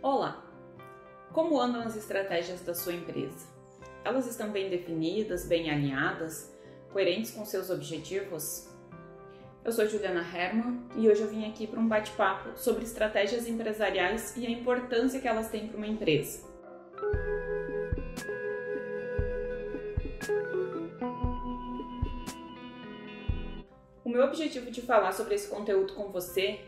Olá! Como andam as estratégias da sua empresa? Elas estão bem definidas, bem alinhadas, coerentes com seus objetivos? Eu sou Juliana Herman e hoje eu vim aqui para um bate-papo sobre estratégias empresariais e a importância que elas têm para uma empresa. O meu objetivo de falar sobre esse conteúdo com você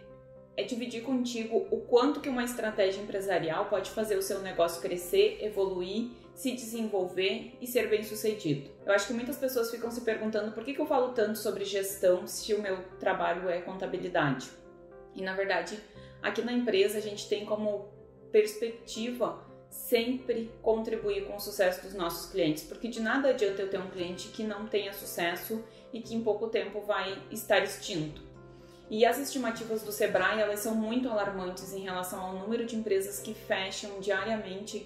é dividir contigo o quanto que uma estratégia empresarial pode fazer o seu negócio crescer, evoluir, se desenvolver e ser bem-sucedido. Eu acho que muitas pessoas ficam se perguntando por que eu falo tanto sobre gestão se o meu trabalho é contabilidade. E na verdade, aqui na empresa a gente tem como perspectiva sempre contribuir com o sucesso dos nossos clientes, porque de nada adianta eu ter um cliente que não tenha sucesso e que em pouco tempo vai estar extinto. E as estimativas do Sebrae, elas são muito alarmantes em relação ao número de empresas que fecham diariamente,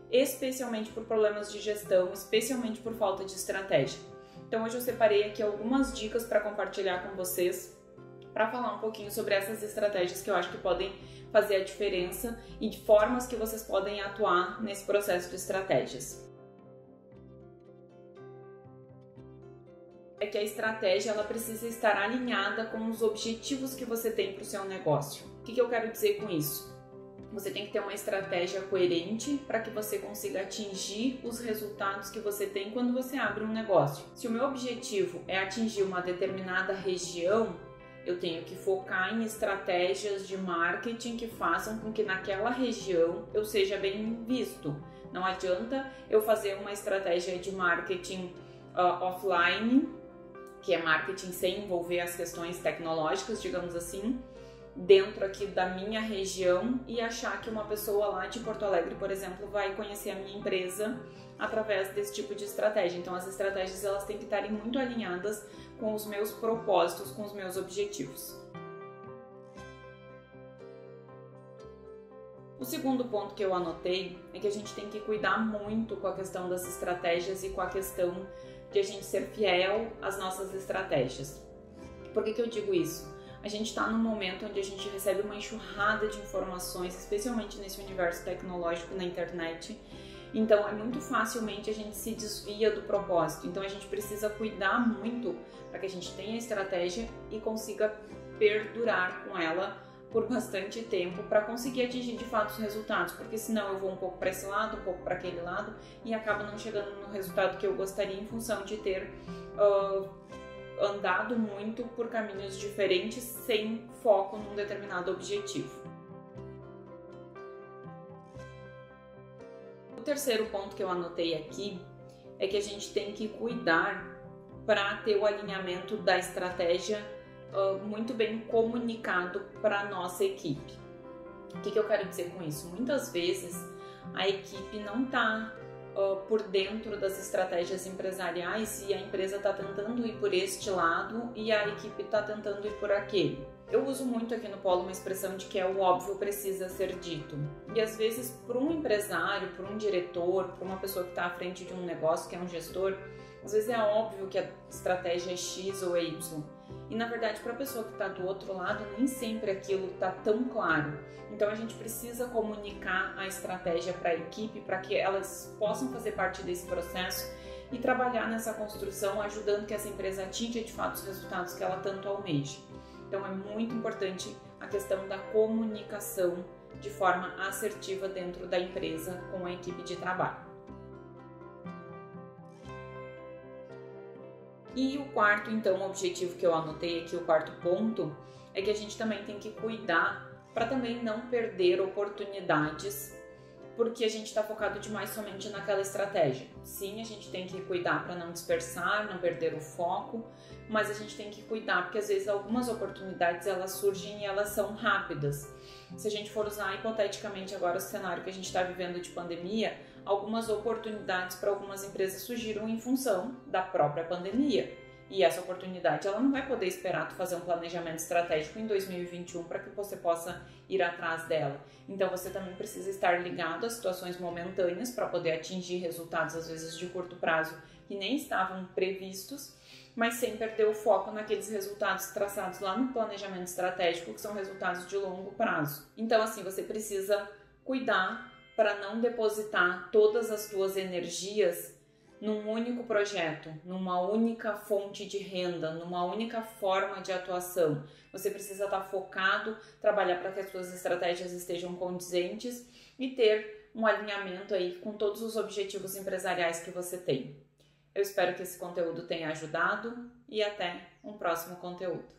especialmente por problemas de gestão, especialmente por falta de estratégia. Então hoje eu separei aqui algumas dicas para compartilhar com vocês, para falar um pouquinho sobre essas estratégias que eu acho que podem fazer a diferença e de formas que vocês podem atuar nesse processo de estratégias. É que a estratégia ela precisa estar alinhada com os objetivos que você tem para o seu negócio. O que eu quero dizer com isso? Você tem que ter uma estratégia coerente para que você consiga atingir os resultados que você tem quando você abre um negócio. Se o meu objetivo é atingir uma determinada região, eu tenho que focar em estratégias de marketing que façam com que naquela região eu seja bem visto. Não adianta eu fazer uma estratégia de marketing offline, que é marketing sem envolver as questões tecnológicas, digamos assim, dentro aqui da minha região e achar que uma pessoa lá de Porto Alegre, por exemplo, vai conhecer a minha empresa através desse tipo de estratégia. Então as estratégias elas têm que estarem muito alinhadas com os meus propósitos, com os meus objetivos. O segundo ponto que eu anotei é que a gente tem que cuidar muito com a questão das estratégias e com a questão de a gente ser fiel às nossas estratégias. Por que eu digo isso? A gente está num momento onde a gente recebe uma enxurrada de informações, especialmente nesse universo tecnológico na internet. Então, muito facilmente a gente se desvia do propósito. Então, a gente precisa cuidar muito para que a gente tenha estratégia e consiga perdurar com ela por bastante tempo para conseguir atingir de fato os resultados, porque senão eu vou um pouco para esse lado, um pouco para aquele lado e acabo não chegando no resultado que eu gostaria em função de ter andado muito por caminhos diferentes sem foco num determinado objetivo. O terceiro ponto que eu anotei aqui é que a gente tem que cuidar para ter o alinhamento da estratégia muito bem comunicado para a nossa equipe. O que eu quero dizer com isso? Muitas vezes a equipe não está por dentro das estratégias empresariais e a empresa está tentando ir por este lado e a equipe está tentando ir por aquele. Eu uso muito aqui no Polo uma expressão de que é o óbvio precisa ser dito. E às vezes para um empresário, para um diretor, para uma pessoa que está à frente de um negócio, que é um gestor, às vezes é óbvio que a estratégia é X ou é Y. E na verdade, para a pessoa que está do outro lado, nem sempre aquilo está tão claro. Então a gente precisa comunicar a estratégia para a equipe para que elas possam fazer parte desse processo e trabalhar nessa construção, ajudando que essa empresa atinja de fato os resultados que ela tanto almeja. Então é muito importante a questão da comunicação de forma assertiva dentro da empresa com a equipe de trabalho. E o quarto, então, objetivo que eu anotei aqui, o quarto ponto, é que a gente também tem que cuidar para também não perder oportunidades, porque a gente está focado demais somente naquela estratégia. Sim, a gente tem que cuidar para não dispersar, não perder o foco, mas a gente tem que cuidar porque às vezes algumas oportunidades elas surgem e elas são rápidas. Se a gente for usar hipoteticamente agora o cenário que a gente está vivendo de pandemia, algumas oportunidades para algumas empresas surgiram em função da própria pandemia. E essa oportunidade ela não vai poder esperar tu fazer um planejamento estratégico em 2021 para que você possa ir atrás dela. Então você também precisa estar ligado a situações momentâneas para poder atingir resultados às vezes de curto prazo que nem estavam previstos, mas sem perder o foco naqueles resultados traçados lá no planejamento estratégico, que são resultados de longo prazo. Então assim, você precisa cuidar para não depositar todas as tuas energias num único projeto, numa única fonte de renda, numa única forma de atuação. Você precisa estar focado, trabalhar para que as suas estratégias estejam condizentes e ter um alinhamento aí com todos os objetivos empresariais que você tem. Eu espero que esse conteúdo tenha ajudado e até um próximo conteúdo.